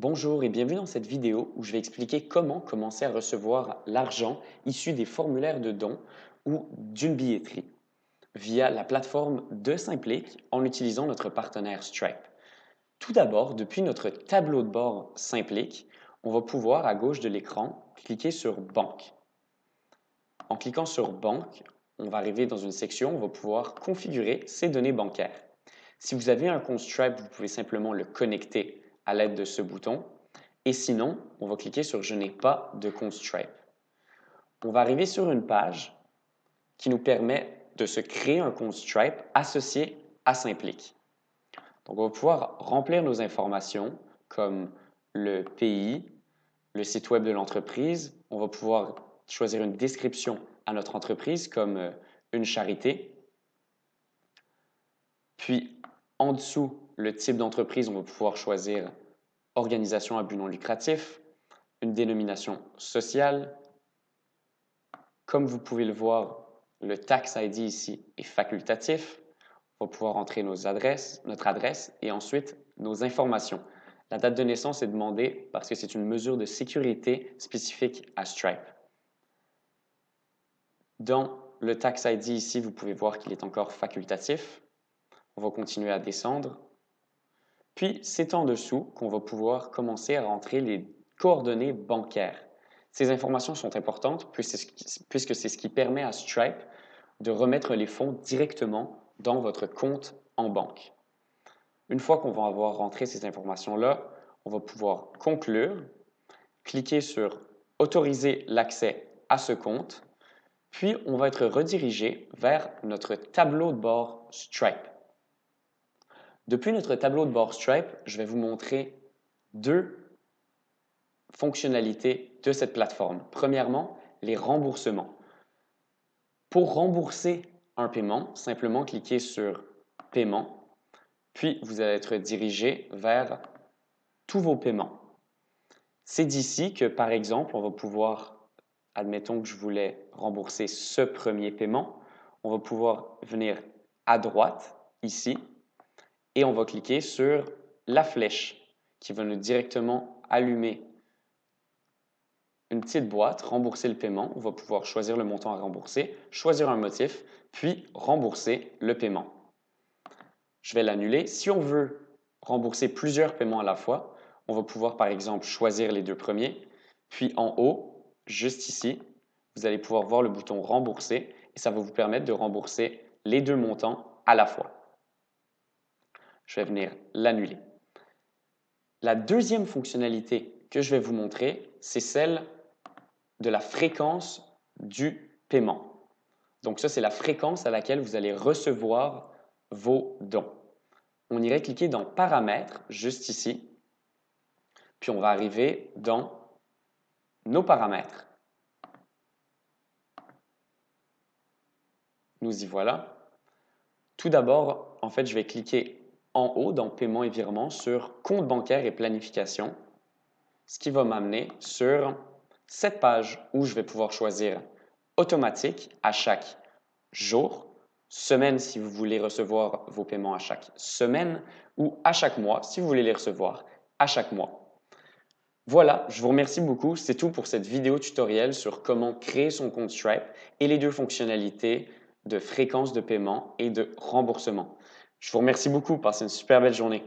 Bonjour et bienvenue dans cette vidéo où je vais expliquer comment commencer à recevoir l'argent issu des formulaires de dons ou d'une billetterie via la plateforme de Simplic en utilisant notre partenaire Stripe. Tout d'abord, depuis notre tableau de bord Simplic, on va pouvoir à gauche de l'écran cliquer sur Banque. En cliquant sur Banque, on va arriver dans une section où on va pouvoir configurer ses données bancaires. Si vous avez un compte Stripe, vous pouvez simplement le connecter à l'aide de ce bouton. Et sinon, on va cliquer sur Je n'ai pas de compte Stripe. On va arriver sur une page qui nous permet de se créer un compte Stripe associé à Simplic. Donc, on va pouvoir remplir nos informations comme le pays, le site web de l'entreprise. On va pouvoir choisir une description à notre entreprise comme une charité. Puis, en dessous, le type d'entreprise, on va pouvoir choisir organisation à but non lucratif, une dénomination sociale. Comme vous pouvez le voir, le Tax ID ici est facultatif. On va pouvoir entrer notre adresse et ensuite nos informations. La date de naissance est demandée parce que c'est une mesure de sécurité spécifique à Stripe. Dans le Tax ID ici, vous pouvez voir qu'il est encore facultatif. On va continuer à descendre. Puis, c'est en dessous qu'on va pouvoir commencer à rentrer les coordonnées bancaires. Ces informations sont importantes puisque c'est ce qui permet à Stripe de remettre les fonds directement dans votre compte en banque. Une fois qu'on va avoir rentré ces informations-là, on va pouvoir conclure, cliquer sur Autoriser l'accès à ce compte, puis on va être redirigé vers notre tableau de bord Stripe. Depuis notre tableau de bord Stripe, je vais vous montrer deux fonctionnalités de cette plateforme. Premièrement, les remboursements. Pour rembourser un paiement, simplement cliquez sur Paiement, puis vous allez être dirigé vers tous vos paiements. C'est d'ici que, par exemple, on va pouvoir, admettons que je voulais rembourser ce premier paiement, on va pouvoir venir à droite, ici, et on va cliquer sur la flèche qui va nous directement allumer une petite boîte, rembourser le paiement. On va pouvoir choisir le montant à rembourser, choisir un motif, puis rembourser le paiement. Je vais l'annuler. Si on veut rembourser plusieurs paiements à la fois, on va pouvoir par exemple choisir les deux premiers, puis en haut, juste ici, vous allez pouvoir voir le bouton rembourser et ça va vous permettre de rembourser les deux montants à la fois. Je vais venir l'annuler. La deuxième fonctionnalité que je vais vous montrer, c'est celle de la fréquence du paiement. Donc ça, c'est la fréquence à laquelle vous allez recevoir vos dons. On irait cliquer dans Paramètres, juste ici, puis on va arriver dans Nos paramètres. Nous y voilà. Tout d'abord, en fait, je vais cliquer en haut dans Paiement et virement sur Compte bancaire et planification, ce qui va m'amener sur cette page où je vais pouvoir choisir automatique à chaque jour, semaine si vous voulez recevoir vos paiements à chaque semaine ou à chaque mois si vous voulez les recevoir à chaque mois. Voilà, je vous remercie beaucoup. C'est tout pour cette vidéo tutoriel sur comment créer son compte Stripe et les deux fonctionnalités de fréquence de paiement et de remboursement. Je vous remercie beaucoup. Passez une super belle journée.